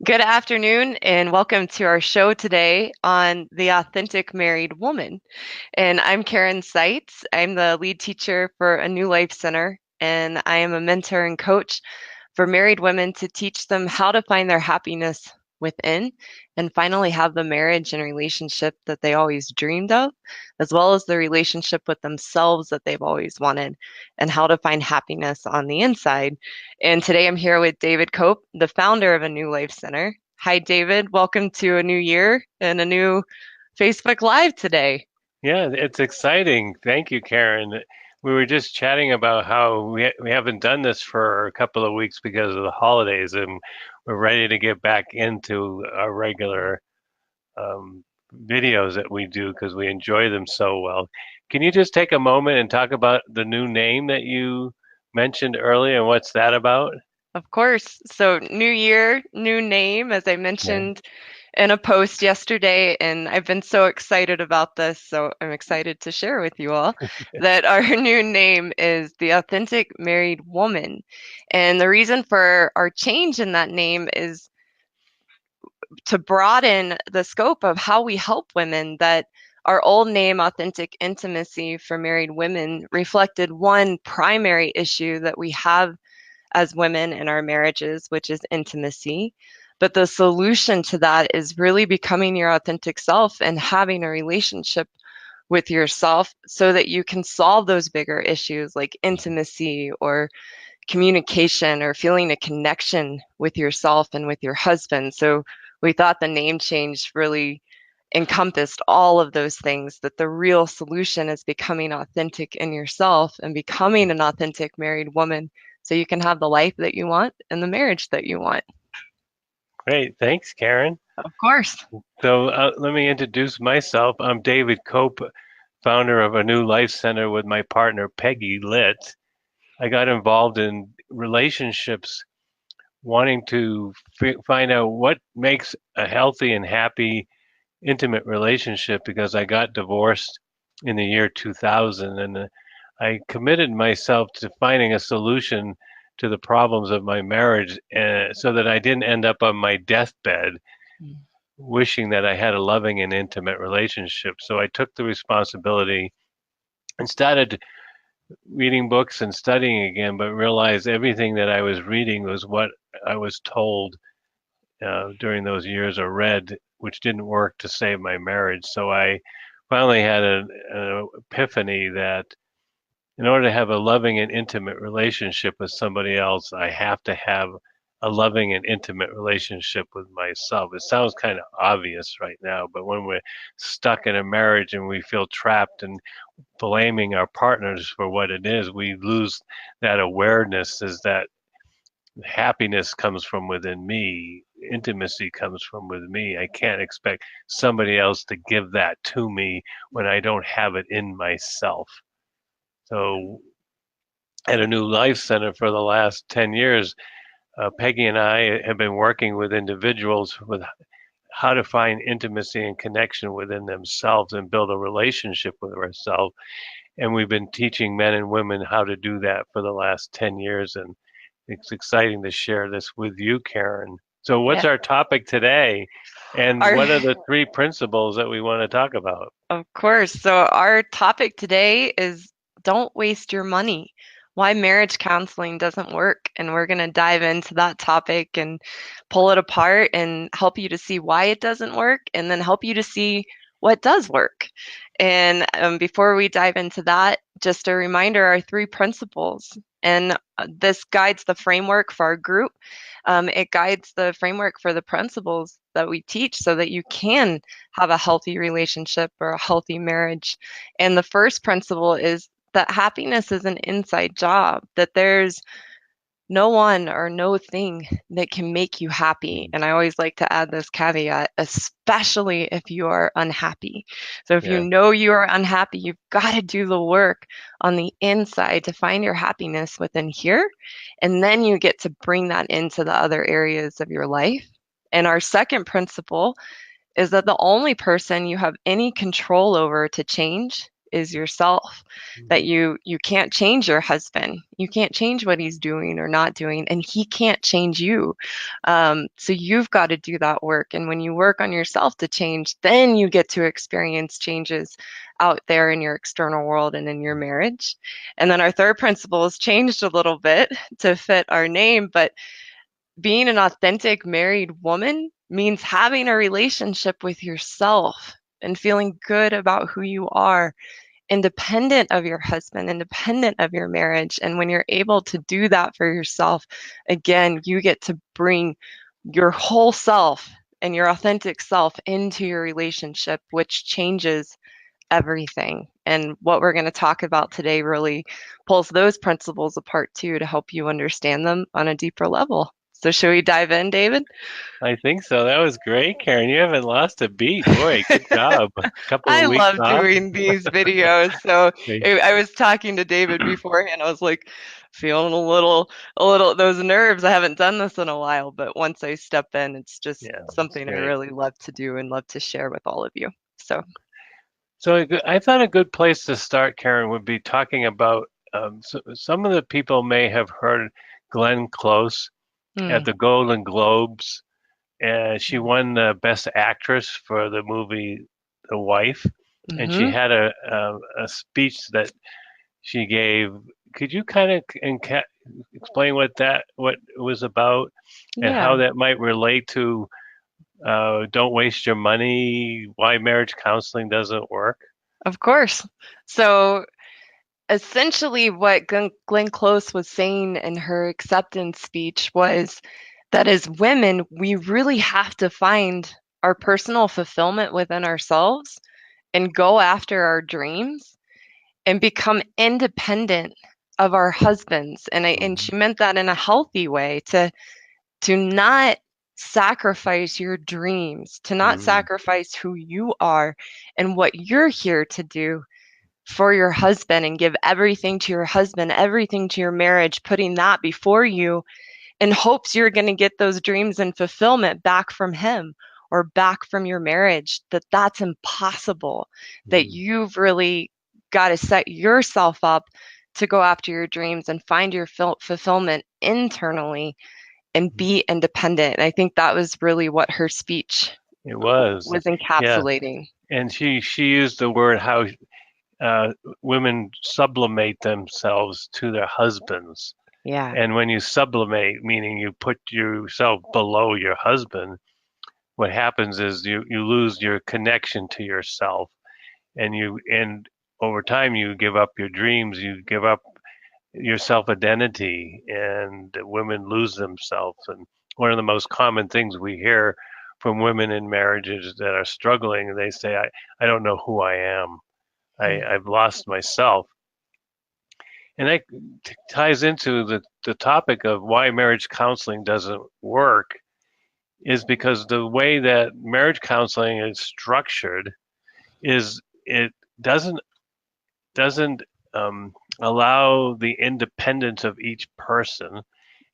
Good afternoon, and welcome to our show today on the authentic married woman. And I'm Karen Seitz. I'm the lead teacher for a New Life Center, and I am a mentor and coach for married women to teach them how to find their happiness within and finally have the marriage and relationship that they always dreamed of, as well as the relationship with themselves that they've always wanted, and how to find happiness on the inside. And today I'm here with David Cope, the founder of a New Life Center. Hi, David. Welcome to a new year and a new Facebook Live today. Yeah, it's exciting. Thank you, Karen. We were just chatting about how we haven't done this for a couple of weeks because of the holidays, and we're ready to get back into our regular um, videos that we do because we enjoy them so well. Can you just take a moment and talk about the new name that you mentioned earlier and what's that about? Of course. So, new year, new name, as I Yeah. mentioned in a post yesterday, and I've been so excited about this. So, I'm excited to share with you all that our new name is the Authentic Married Woman. And the reason for our change in that name is to broaden the scope of how we help women. That our old name, Authentic Intimacy for Married Women, reflected one primary issue that we have as women in our marriages, which is intimacy. But the solution to that is really becoming your authentic self and having a relationship with yourself so that you can solve those bigger issues like intimacy or communication or feeling a connection with yourself and with your husband. So we thought the name change really encompassed all of those things, that the real solution is becoming authentic in yourself and becoming an authentic married woman so you can have the life that you want and the marriage that you want. Great. Thanks, Karen. Of course. So let me introduce myself. I'm David Cope, founder of a New Life Center with my partner, Peggy Litt. I got involved in relationships, wanting to find out what makes a healthy and happy, intimate relationship because I got divorced in the year 2000 and I committed myself to finding a solution to the problems of my marriage so that I didn't end up on my deathbed wishing that I had a loving and intimate relationship. So I took the responsibility and started reading books and studying again, but realized everything that I was reading was what I was told during those years or read, which didn't work to save my marriage. So I finally had an epiphany that in order to have a loving and intimate relationship with somebody else, I have to have a loving and intimate relationship with myself. It sounds kind of obvious right now, but when we're stuck in a marriage and we feel trapped and blaming our partners for what it is, we lose that awareness is that happiness comes from within me. Intimacy comes from within me. I can't expect somebody else to give that to me when I don't have it in myself. So, at a New Life Center for the last 10 years, Peggy and I have been working with individuals with how to find intimacy and connection within themselves and build a relationship with ourselves. And we've been teaching men and women how to do that for the last 10 years. And it's exciting to share this with you, Karen. So, what's Yeah. our topic today? And Our what are the three principles that we want to talk about? Of course. So our topic today is don't waste your money. Why marriage counseling doesn't work. And we're going to dive into that topic and pull it apart and help you to see why it doesn't work and then help you to see what does work. And before we dive into that, just a reminder, our three principles. And this guides the framework for our group. It guides the framework for the principles that we teach so that you can have a healthy relationship or a healthy marriage. And the first principle is that happiness is an inside job, that there's no one or no thing that can make you happy. And I always like to add this caveat, especially if you are unhappy. So if you Yeah. know you are unhappy, you've got to do the work on the inside to find your happiness within here. And then you get to bring that into the other areas of your life. And our second principle is that the only person you have any control over to change is yourself, that you can't change your husband. You can't change what he's doing or not doing, and he can't change you. So you've got to do that work. And when you work on yourself to change, then you get to experience changes out there in your external world and in your marriage. And then our third principle has changed a little bit to fit our name, but being an authentic married woman means having a relationship with yourself and feeling good about who you are, independent of your husband, independent of your marriage. And when you're able to do that for yourself, again, you get to bring your whole self and your authentic self into your relationship, which changes everything. And what we're going to talk about today really pulls those principles apart too to help you understand them on a deeper level. So, should we dive in, David? I think so. That was great, Karen. You haven't lost a beat. Boy, good job. A couple I of weeks love off. doing these videos. So Okay. I was talking to David beforehand. I was like feeling a little those nerves. I haven't done this in a while, but once I step in, it's just Yeah, that's something I great. really love to do and love to share with all of you. So, So I thought a good place to start, Karen, would be talking about some of the people may have heard Glenn Close at mm, the Golden Globes. She won the Best Actress for the movie The Wife, and she mm-hmm. had a speech that she gave. Could you kind of explain what it was about and Yeah, how that might relate to don't waste your money, why marriage counseling doesn't work? of course. So essentially, what Glenn Close was saying in her acceptance speech was that as women, we really have to find our personal fulfillment within ourselves and go after our dreams and become independent of our husbands. And Mhm. she meant that in a healthy way to not sacrifice your dreams, to not Mhm. sacrifice who you are and what you're here to do for your husband and give everything to your husband, everything to your marriage, putting that before you in hopes you're going to get those dreams and fulfillment back from him or back from your marriage, that's impossible, that Mhm. you've really got to set yourself up to go after your dreams and find your fulfillment internally and Mhm. be independent. And I think that was really what her speech It was, was yeah. encapsulating. And she used the word how uh, women sublimate themselves to their husbands. Yeah. And when you sublimate, meaning you put yourself below your husband, what happens is you lose your connection to yourself, and over time you give up your dreams, you give up your self identity, and women lose themselves. And one of the most common things we hear from women in marriages that are struggling, they say, I don't know who I am. I've lost myself. And that ties into the topic of why marriage counseling doesn't work, is because the way that marriage counseling is structured is it doesn't doesn't allow the independence of each person,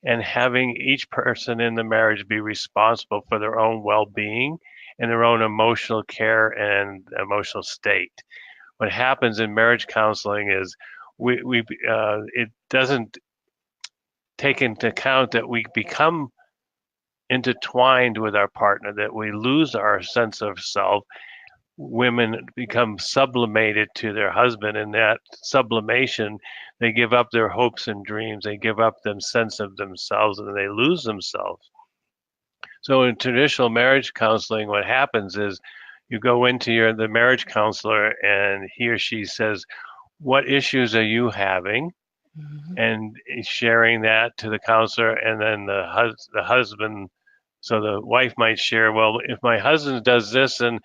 and having each person in the marriage be responsible for their own well-being and their own emotional care and emotional state. What happens in marriage counseling is we it doesn't take into account that we become intertwined with our partner, that we lose our sense of self. Women become sublimated to their husband, and that sublimation, they give up their hopes and dreams, they give up their sense of themselves, and they lose themselves. So in traditional marriage counseling, what happens is you go into the marriage counselor, and he or she says, what issues are you having? Mhm. And sharing that to the counselor, and then the husband, so the wife might share, well, if my husband does this and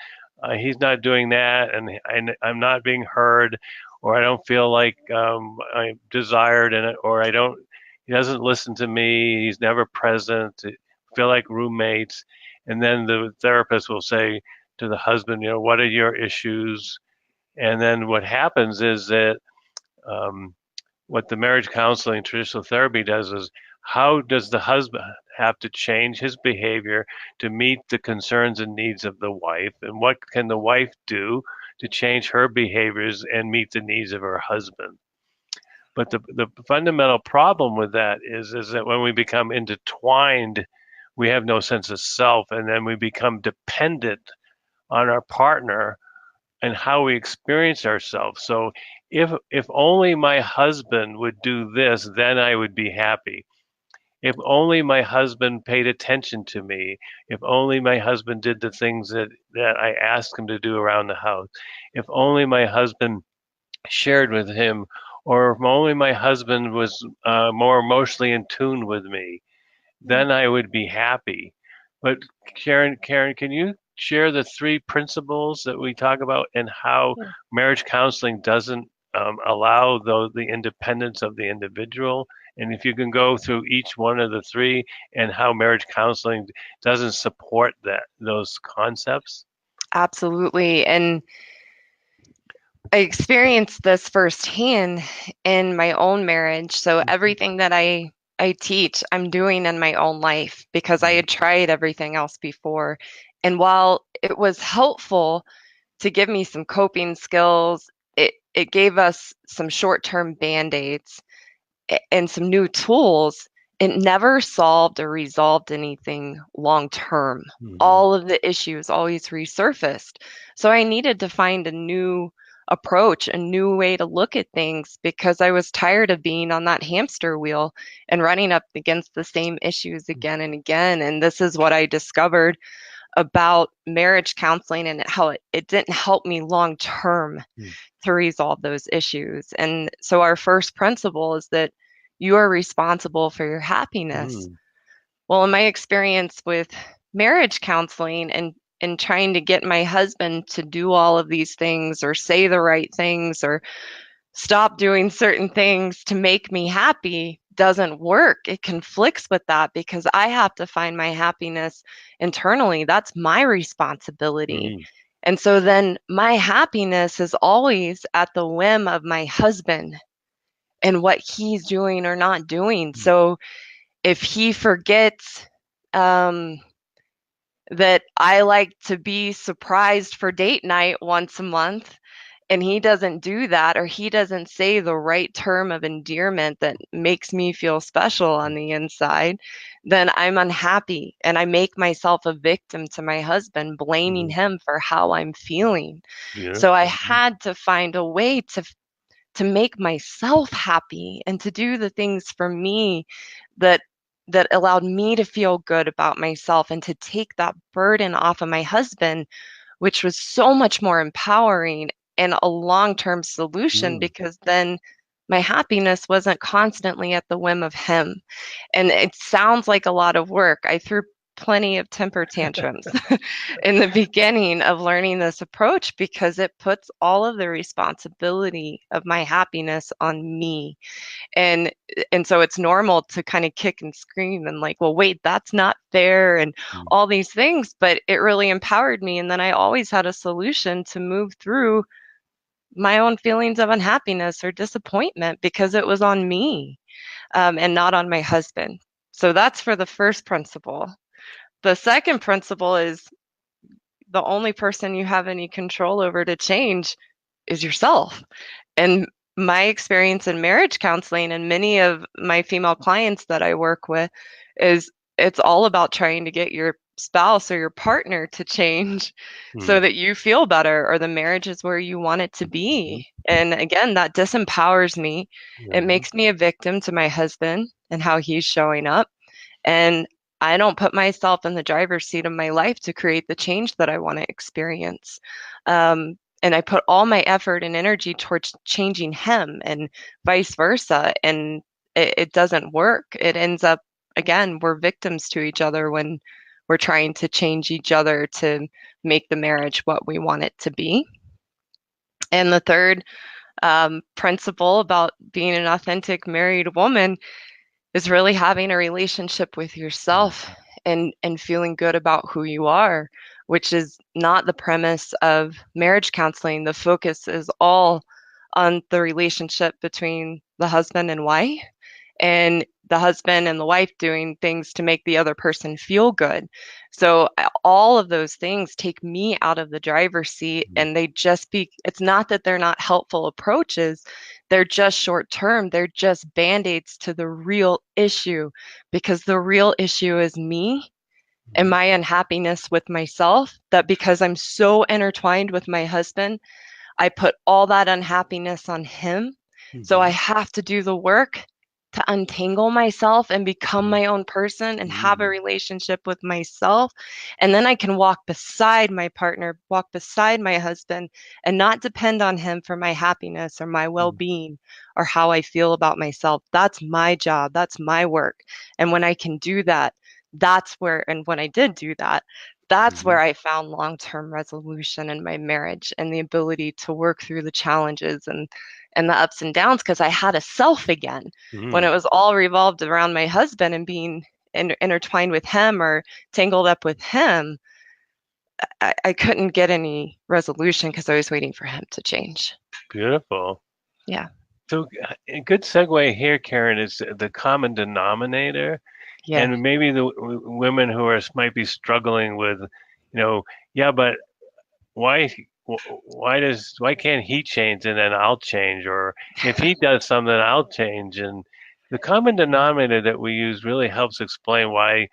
he's not doing that, and I'm not being heard, or I don't feel like I'm desired in it, or I don't, he doesn't listen to me, he's never present, feel like roommates. And then the therapist will say to the husband, what are your issues? And then what happens is that um, what the marriage counseling traditional therapy does is, how does the husband have to change his behavior to meet the concerns and needs of the wife, and what can the wife do to change her behaviors and meet the needs of her husband. But the fundamental problem with that is that when we become intertwined, we have no sense of self, and then we become dependent on our partner and how we experience ourselves. So if only my husband would do this, then I would be happy. If only my husband paid attention to me. If only my husband did the things that I asked him to do around the house. If only my husband shared with him, or if only my husband was more emotionally in tune with me, then I would be happy. But Karen, can you share the three principles that we talk about and how Yeah. marriage counseling doesn't allow the independence of the individual? And if you can go through each one of the three and how marriage counseling doesn't support those concepts. Absolutely. And I experienced this firsthand in my own marriage. So everything that I teach, I'm doing in my own life because I had tried everything else before. And while it was helpful to give me some coping skills, it gave us some short-term band-aids and some new tools. It never solved or resolved anything long term. Mm-hmm. All of the issues always resurfaced. So I needed to find a new approach, a new way to look at things because I was tired of being on that hamster wheel and running up against the same issues again and again. And this is what I discovered about marriage counseling and how it didn't help me long term to resolve those issues. And so our first principle is that you are responsible for your happiness. Mm-hmm. Well, in my experience with marriage counseling and trying to get my husband to do all of these things or say the right things or stop doing certain things to make me happy doesn't work. It conflicts with that because I have to find my happiness internally. That's my responsibility. Mm-hmm. And so then my happiness is always at the whim of my husband and what he's doing or not doing. So if he forgets um, that I like to be surprised for date night once a month, and he doesn't do that, or he doesn't say the right term of endearment that makes me feel special on the inside, then I'm unhappy and I make myself a victim to my husband, blaming Mm-hmm. him for how I'm feeling. Yeah. So I had to find a way to make myself happy and to do the things for me that that allowed me to feel good about myself and to take that burden off of my husband, which was so much more empowering and a long-term solution Mm-hmm. because then my happiness wasn't constantly at the whim of him. And it sounds like a lot of work. I threw plenty of temper tantrums in the beginning of learning this approach because it puts all of the responsibility of my happiness on me. And and so it's normal to kind of kick and scream and like, well, wait, that's not fair and all these things, but it really empowered me and then I always had a solution to move through my own feelings of unhappiness or disappointment because it was on me and not on my husband. So that's for the first principle. The second principle is the only person you have any control over to change is yourself. And my experience in marriage counseling and many of my female clients that I work with is it's all about trying to get your spouse or your partner to change so that you feel better or the marriage is where you want it to Mm-hmm. be. And again, that disempowers me. It Yeah. makes me a victim to my husband and how he's showing up. And I don't put myself in the driver's seat of my life to create the change that I want to experience. And I put all my effort and energy towards changing him and vice versa. And it doesn't work. It ends up, again, we're victims to each other when we're trying to change each other to make the marriage what we want it to be. And the third principle about being an authentic married woman is really having a relationship with yourself and feeling good about who you are, which is not the premise of marriage counseling. The focus is all on the relationship between the husband and wife and the husband and the wife doing things to make the other person feel good. So all of those things take me out of the driver's seat, Mhm. and it's not that they're not helpful approaches, they're just short term. They're just band-aids to the real issue, because the real issue is me and Mhm. my unhappiness with myself, that because I'm so intertwined with my husband, I put all that unhappiness on him. So I Mhm. have to do the work to untangle myself and become Mhm. my own person and have a Mhm. relationship with myself. And then I can walk beside my partner, walk beside my husband, and not depend on him for my happiness or my well Mhm. being or how I feel about myself. That's my job. That's my work. And when I can do that, and when I did do that, that's Mhm. where I found long-term resolution in my marriage and the ability to work through the challenges and the ups and downs, because I had a self again. When it Mhm. was all revolved around my husband and being intertwined with him or tangled up with him, I couldn't get any resolution because I was waiting for him to change. Beautiful. Yeah. So a good segue here, Karen, is the common denominator, Yeah. and maybe the women who are might be struggling with, yeah, but why why can't he change and then I'll change, or if he does something I'll change, and the common denominator that we use really helps explain why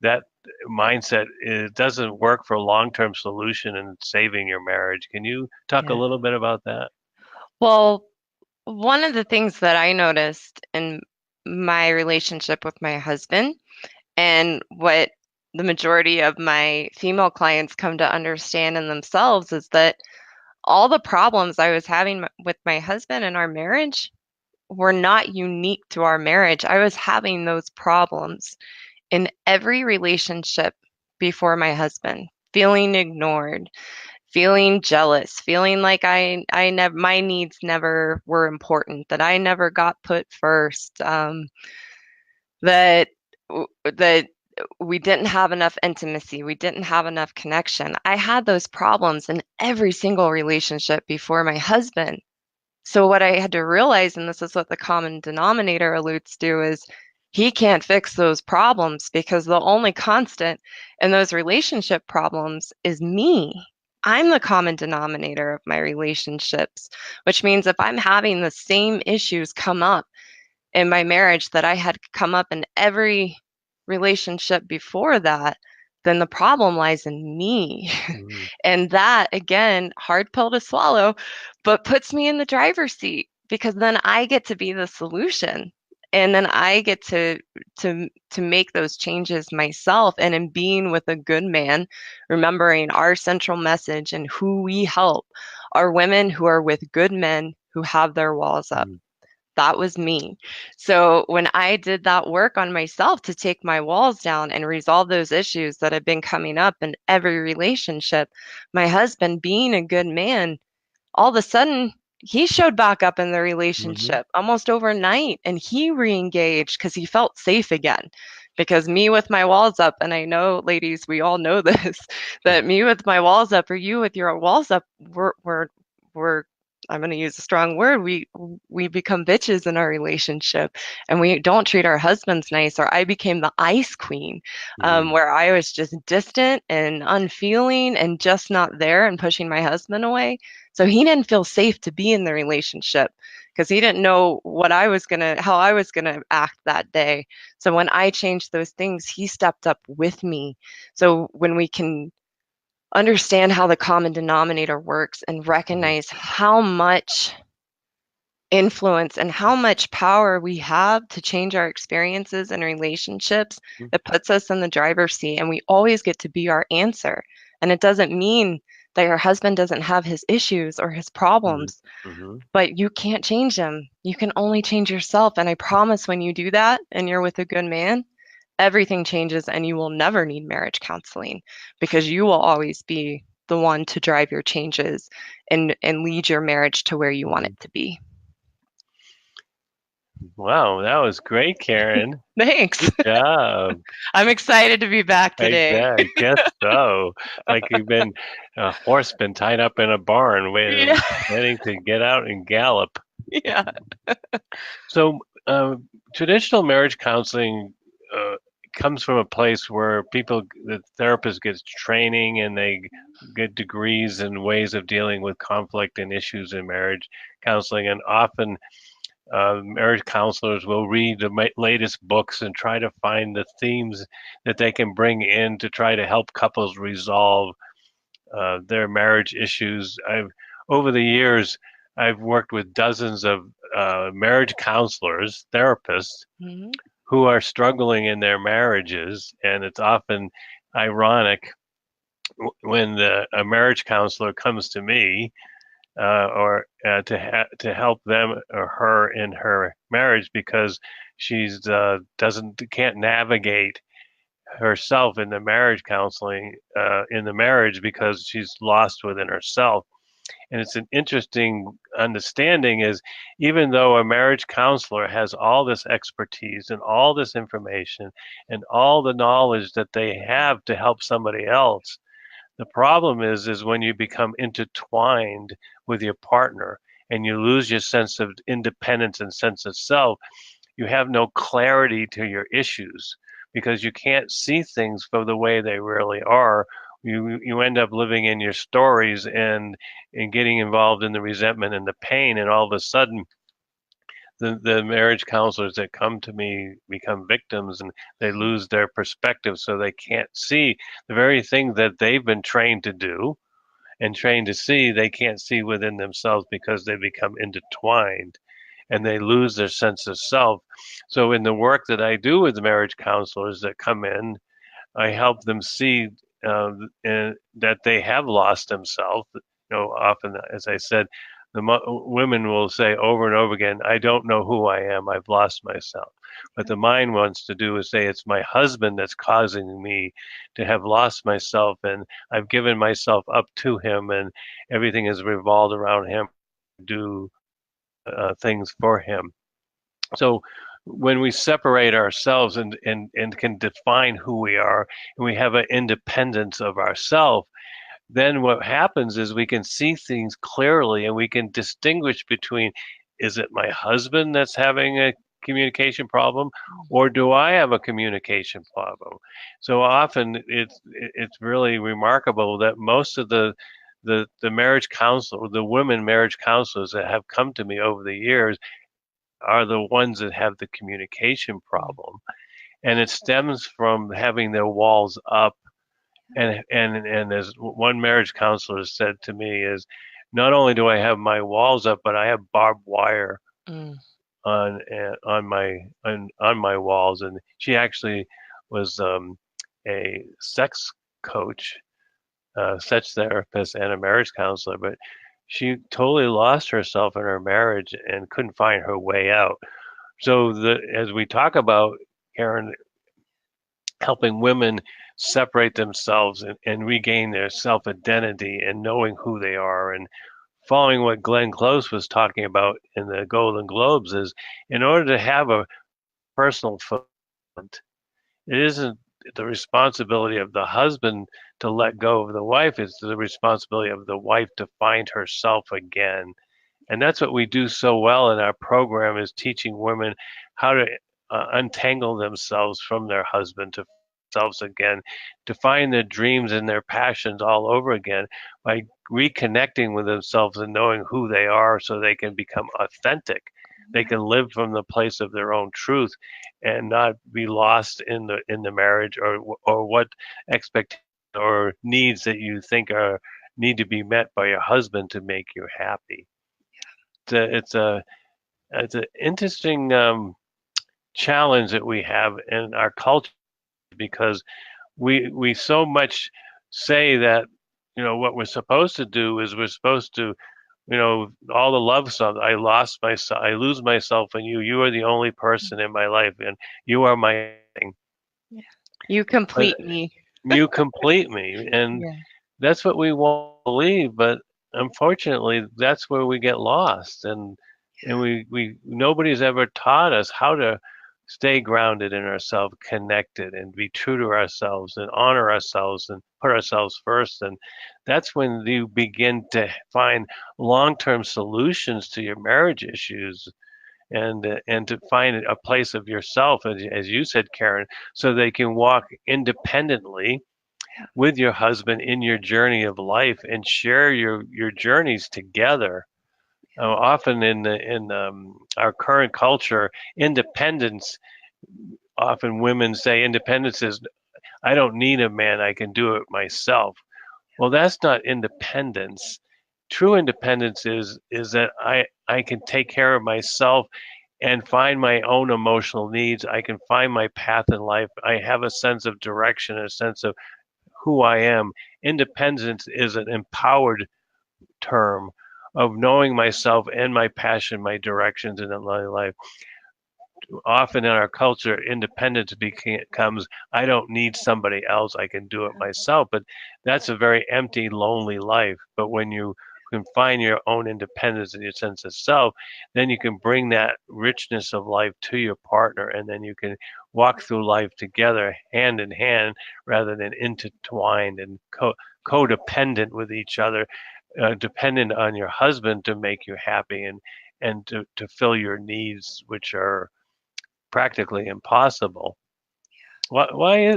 that mindset doesn't work for a long-term solution in saving your marriage. Can you talk a Yeah. little bit about that? Well, one of the things that I noticed in my relationship with my husband, and what the majority of my female clients come to understand in themselves, is that all the problems I was having with my husband in our marriage were not unique to our marriage. I was having those problems in every relationship before my husband, feeling ignored, feeling jealous, feeling like I never my needs never were important, that I never got put first, that that we didn't have enough intimacy, we didn't have enough connection. I had those problems in every single relationship before my husband. So what I had to realize, and this is what the common denominator alludes to, is he can't fix those problems, because the only constant in those relationship problems is me. I'm the common denominator of my relationships, which means if I'm having the same issues come up in my marriage that I had come up in every relationship before that, then the problem lies in me. Mhm. And that, again, hard pill to swallow, but puts me in the driver's seat, because then I get to be the solution. And then I get to make those changes myself. And in being with a good man, remembering our central message and who we help are women who are with good men who have their walls up. Mhm. That was me. So when I did that work on myself to take my walls down and resolve those issues that have been coming up in every relationship, my husband, being a good man, all of a sudden he showed back up in the Mhm. relationship almost overnight, and he re-engaged because he felt safe again. Because me with my walls up, and I know, ladies, we all know this, that me with my walls up or you with your walls up, we're I'm going to use a strong word. We become bitches in our relationship, and we don't treat our husbands nice. Or I became the ice queen, Mhm. where I was just distant and unfeeling and just not there and pushing my husband away. So he didn't feel safe to be in the relationship, because he didn't know how I was gonna act that day. So when I changed those things, he stepped up with me. So when we can understand how the common denominator works and Mhm. recognize how much influence and how much power we have to change our experiences and relationships, it puts us in the driver's seat, and we always get to be our answer. And it doesn't mean that your husband doesn't have his issues or his Mhm. problems, Mhm. but you can't change them. You can only change yourself. And I promise, when you do that and you're with a good man, everything changes, and you will never need marriage counseling, because you will always be the one to drive your changes and lead your marriage to where you want it Mhm. to be. Wow, that was great, Karen. Thanks. Good job. I'm excited to be back I today. bet. I guess so. Like you've been a horse been tied up in a barn Yeah, waiting to get out and gallop. yeah, So Traditional marriage counseling uh, comes from a place where the therapist gets training and they get degrees and ways of dealing with conflict and issues in marriage counseling. And often, marriage counselors will read the latest books and try to find the themes that they can bring in to try to help couples resolve their marriage issues. Over the years, I've worked with dozens of marriage counselors, therapists, Mhm. who are struggling in their marriages, and it's often ironic when a marriage counselor comes to me or to help them or her in her marriage because she's doesn't can't navigate herself in the marriage counseling in the marriage because she's lost within herself. And it's an interesting understanding is even though a marriage counselor has all this expertise and all this information and all the knowledge that they have to help somebody else, the problem is when you become intertwined with your partner and you lose your sense of independence and sense of self, you have no clarity to your issues because you can't see things for the way they really are. You end up living in your stories and getting involved in the resentment and the pain, and all of a sudden the marriage counselors that come to me become victims and they lose their perspective, so they can't see the very thing that they've been trained to do and trained to see, they can't see within themselves because they become intertwined and they lose their sense of self. So in the work that I do with the marriage counselors that come in, I help them see that they have lost themselves. Often, as I said, women will say over and over again, "I don't know who I am. I've lost myself." What the mind wants to do is say, "It's my husband that's causing me to have lost myself, and I've given myself up to him, and everything has revolved around him to do things for him." So when we separate ourselves and can define who we are and we have an independence of ourself, then what happens is we can see things clearly and we can distinguish between, is it my husband that's having a communication problem or do I have a communication problem? So often it's really remarkable that most of the marriage counselor, the women marriage counselors that have come to me over the years are the ones that have the communication problem. And it stems from having their walls up. And as one marriage counselor said to me is, not only do I have my walls up, but I have barbed wire Mm. on my walls. And she actually was a sex coach, sex therapist, and a marriage counselor, but she totally lost herself in her marriage and couldn't find her way out. So as we talk about, Karen, helping women separate themselves and regain their self identity and knowing who they are and following what Glenn Close was talking about in the Golden Globes is in order to have a personal fulfillment, it isn't the responsibility of the husband to let go of the wife, it's the responsibility of the wife to find herself again. And that's what we do so well in our program is teaching women how to untangle themselves from their husband to themselves again, to find their dreams and their passions all over again by reconnecting with themselves and knowing who they are so they can become authentic. They can live from the place of their own truth and not be lost in the marriage or what expectations or needs that you think are need to be met by your husband to make you happy. It's an interesting challenge that we have in our culture because we so much say that what we're supposed to do is we're supposed to all the love songs. I lost myself. I lose myself in you. You are the only person in my life, and you are my thing. Yeah. You But complete me. you complete me, and Yeah. that's what we want to believe. But unfortunately, that's where we get lost, and we nobody's ever taught us how to stay grounded in ourselves, connected, and be true to ourselves, and honor ourselves, and put ourselves first. And that's when you begin to find long-term solutions to your marriage issues and to find a place of yourself, as you said, Karen, so they can walk independently with your husband in your journey of life and share your journeys together. Often in our current culture, independence. Often women say independence is, I don't need a man, I can do it myself. Well, that's not independence. True independence is that I can take care of myself and find my own emotional needs. I can find my path in life. I have a sense of direction, a sense of who I am. Independence is an empowered term of knowing myself and my passion, my directions in my life. Often in our culture, independence becomes, I don't need somebody else, I can do it myself. But that's a very empty, lonely life. But when you can find your own independence and your sense of self, then you can bring that richness of life to your partner, and then you can walk through life together, hand in hand, rather than intertwined and codependent with each other, dependent on your husband to make you happy and to fill your needs, which are practically impossible. Why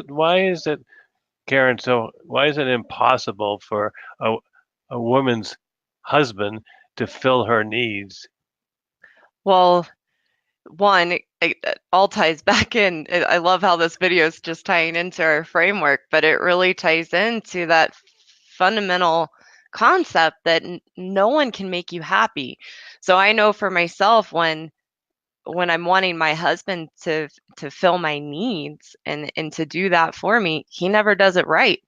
is it, Karen? So why is it impossible for a a woman's husband to fill her needs? Well, one, it all ties back in. I love how this video is just tying into our framework, but it really ties into that fundamental concept that no one can make you happy. So I know for myself when I'm wanting my husband to fill my needs and to do that for me, he never does it right,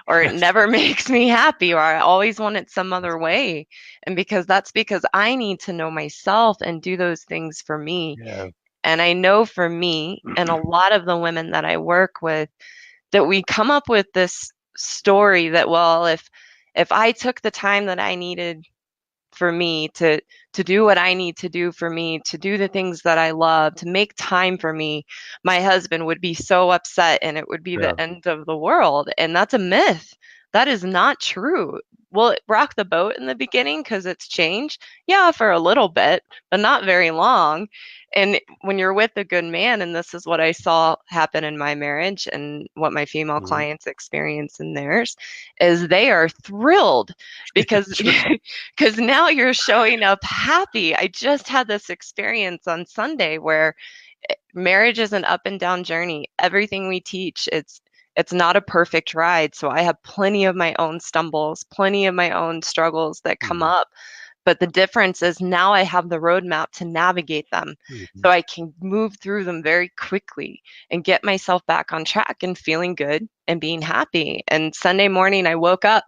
or it never makes me happy, or I always want it some other way. And that's because I need to know myself and do those things for me. Yeah. And I know for me and a lot of the women that I work with that we come up with this story that, well, if I took the time that I needed for me to do what I need to do for me, to do the things that I love, to make time for me, my husband would be so upset and it would be Yeah. the end of the world. And that's a myth. That is not true. Will it rock the boat in the beginning because it's changed? Yeah, for a little bit, but not very long. And when you're with a good man, and this is what I saw happen in my marriage and what my female Mhm. clients experience in theirs, is they are thrilled because because now you're showing up happy. I just had this experience on Sunday where marriage is an up and down journey. Everything we teach, it's not a perfect ride. So I have plenty of my own stumbles, plenty of my own struggles that come Mhm. up. But the difference is now I have the roadmap to navigate them. Mhm. So I can move through them very quickly and get myself back on track and feeling good and being happy. And Sunday morning, I woke up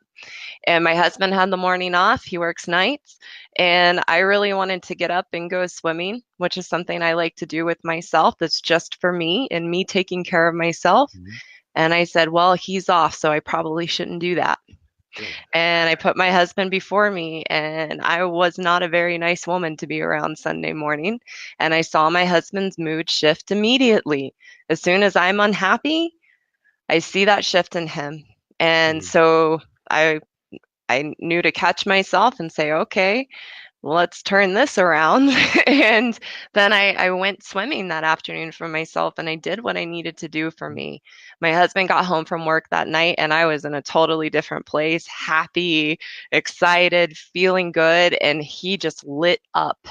and my husband had the morning off. He works nights. And I really wanted to get up and go swimming, which is something I like to do with myself. That's just for me and me taking care of myself. Mhm. And I said, well, he's off, so I probably shouldn't do that. Good. And I put my husband before me, and I was not a very nice woman to be around Sunday morning. And I saw my husband's mood shift immediately. As soon as I'm unhappy, I see that shift in him. And Mhm. so I I knew to catch myself and say, okay, let's turn this around. And then I went swimming that afternoon for myself and I did what I needed to do for me. My husband got home from work that night and I was in a totally different place, happy, excited, feeling good, and he just lit up.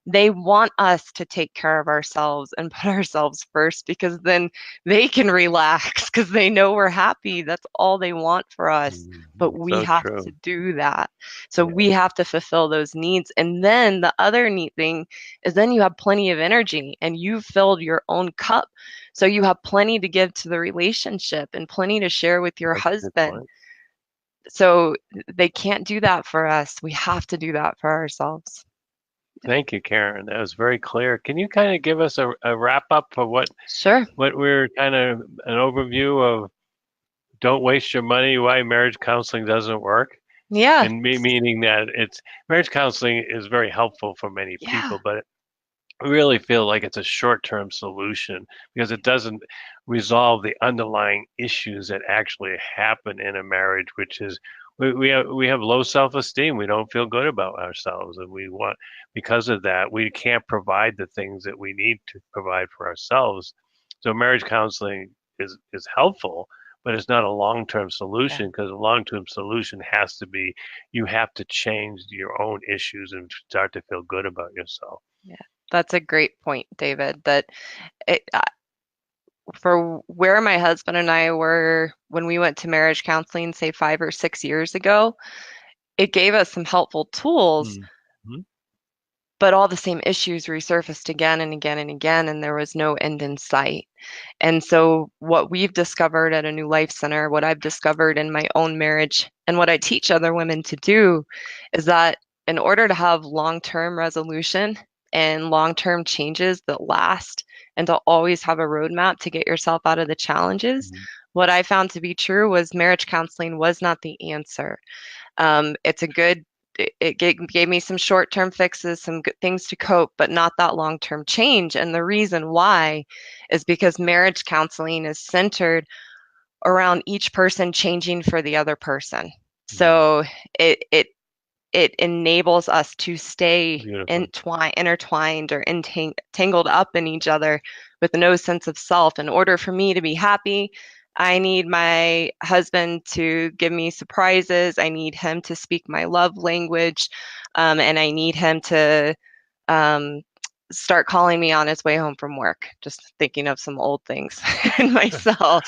They want us to take care of ourselves and put ourselves first because then they can relax because they know we're happy. That's all they want for us. But Mhm. we So have to true. do that. So Yeah. we have to fulfill those needs. And then the other neat thing is then you have plenty of energy and you've filled your own cup. So you have plenty to give to the relationship and plenty to share with your That's a good husband. point. So they can't do that for us. We have to do that for ourselves. Thank you, Karen. That was very clear. Can you kind of give us a wrap up for Sure. what we're kind of an overview of don't waste your money, why marriage counseling doesn't work? Yeah. And me meaning that it's marriage counseling is very helpful for many Yeah. people, but really feel like it's a short-term solution because it doesn't resolve the underlying issues that actually happen in a marriage, which is we have low self-esteem. We don't feel good about ourselves, and we want because of that we can't provide the things that we need to provide for ourselves. So marriage counseling is helpful, but it's not a long-term Yeah. solution because a long-term solution has to be you have to change your own issues and start to feel good about yourself. Yeah. That's a great point, David, that it, for where my husband and I were when we went to marriage counseling, say 5 or 6 years ago, it gave us some helpful tools, Mhm. but all the same issues resurfaced again and again and again, and there was no end in sight. And so, what we've discovered at a New Life Center, what I've discovered in my own marriage, and what I teach other women to do is that in order to have long term resolution and long term changes that last, and to always have a roadmap to get yourself out of the challenges, Mhm. what I found to be true was marriage counseling was not the answer. It's a good, it gave me some short term fixes, some good things to cope, but not that long term change. And the reason why is because marriage counseling is centered around each person changing for the other person. Mhm. So it it it enables us to stay Beautiful. intertwined or tangled up in each other with no sense of self. In order for me to be happy, I need my husband to give me surprises. I need him to speak my love language. And I need him to um, start calling me on his way home from work. Just thinking of some old things in myself.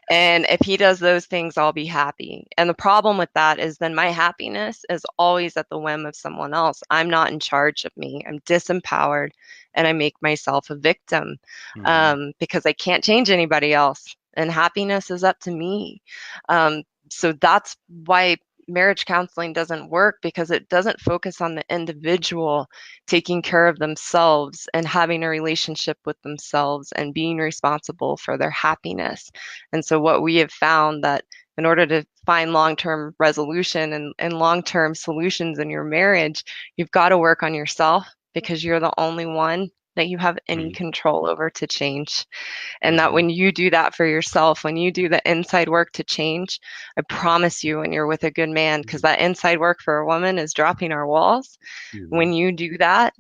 And if he does those things, I'll be happy. And the problem with that is then my happiness is always at the whim of someone else. I'm not in charge of me. I'm disempowered and I make myself a victim Mhm. because I can't change anybody else. And happiness is up to me. Um, so that's why marriage counseling doesn't work because it doesn't focus on the individual taking care of themselves and having a relationship with themselves and being responsible for their happiness. And so what we have found that in order to find long-term resolution and long-term solutions in your marriage, you've got to work on yourself because you're the only one that you have any Mhm. control over to change. And that Mhm. when you do that for yourself, when you do the inside work to change, I promise you, when you're with a good man, because Mhm. that inside work for a woman is dropping our walls. Mhm. When you do that,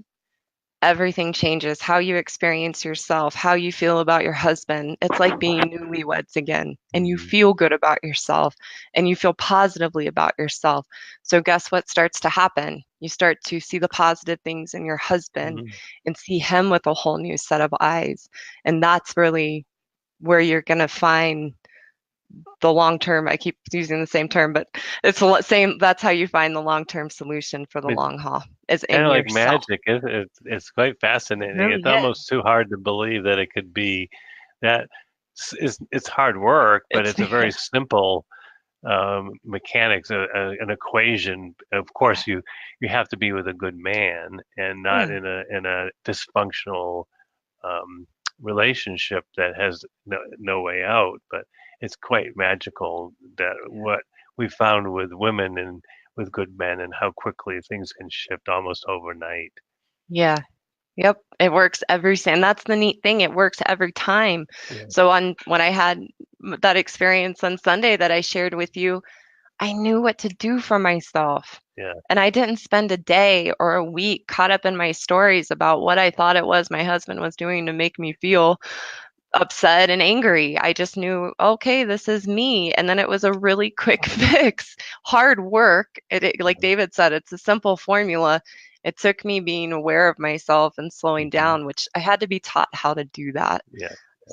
everything changes. How you experience yourself, how you feel about your husband. It's like being newlyweds again, and you Mhm. feel good about yourself and you feel positively about yourself. So, guess what starts to happen? You start to see the positive things in your husband Mhm. and see him with a whole new set of eyes. And that's really where you're going to find the long term. I keep using the same term, but it's the same. That's how you find the long term solution for the It's long haul, is kind in of like yourself. magic. It's quite It fascinating. It's really is. almost too hard to believe that it could be that. It's hard work, but It's it's a very simple mechanics, an equation. Of course, you have to be with a good man and not yeah. in a dysfunctional um, relationship that has no way out. But it's quite magical that what we found with women and with good men and how quickly things can shift almost overnight. Yeah. Yep. It works and that's the neat thing. It works every time. Yeah, So on when I had that experience on Sunday that I shared with you, I knew what to do for myself. yeah. And I didn't spend a day or a week caught up in my stories about what I thought it was my husband was doing to make me feel upset and angry. I just knew, okay, this is me. And then it was a really quick fix. Hard work. Like David said, it's a simple formula. It took me being aware of myself and slowing Mhm. down, which I had to be taught how to do that. Yeah.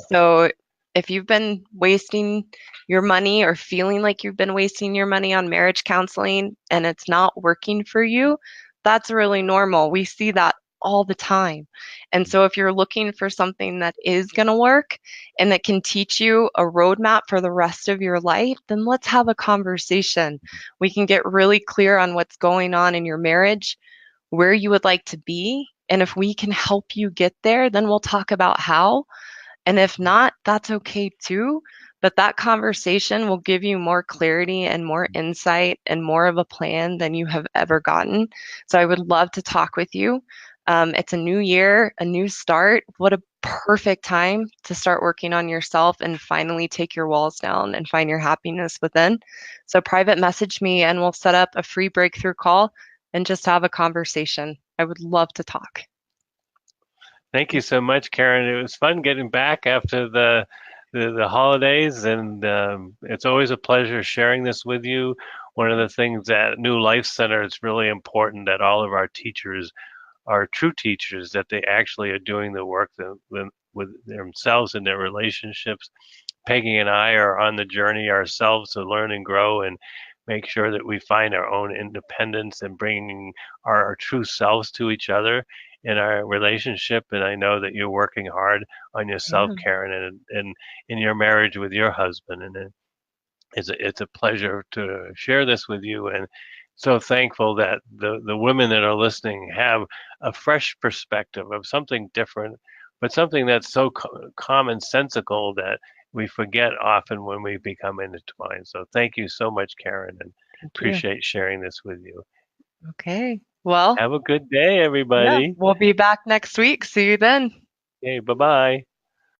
So if you've been wasting your money or feeling like you've been wasting your money on marriage counseling and it's not working for you, that's really normal. We see that all the time. And so if you're looking for something that is going to work and that can teach you a roadmap for the rest of your life, then let's have a conversation. We can get really clear on what's going on in your marriage, where you would like to be. And if we can help you get there, then we'll talk about how. And if not, that's okay too. But that conversation will give you more clarity and more insight and more of a plan than you have ever gotten. So I would love to talk with you. It's a new year, a new start. What a perfect time to start working on yourself and finally take your walls down and find your happiness within. So, private message me and we'll set up a free breakthrough call and just have a conversation. I would love to talk. Thank you so much, Karen. It was fun getting back after the holidays, and it's always a pleasure sharing this with you. One of the things at New Life Center is really important that all of our teachers are true teachers, that they actually are doing the work with themselves and their relationships. Peggy and I are on the journey ourselves to learn and grow and make sure that we find our own independence and bringing our true selves to each other in our relationship. And I know that you're working hard on yourself, Yeah. Karen, and in your marriage with your husband. And it's a pleasure to share this with you. And so thankful that the women that are listening have a fresh perspective of something different, but something that's so commonsensical that we forget often when we become intertwined. So thank you so much, Karen, and Thank you. appreciate sharing this with you. Okay. Well, Have a good day, yeah, everybody. we'll be back next week. See you then. Okay, bye bye.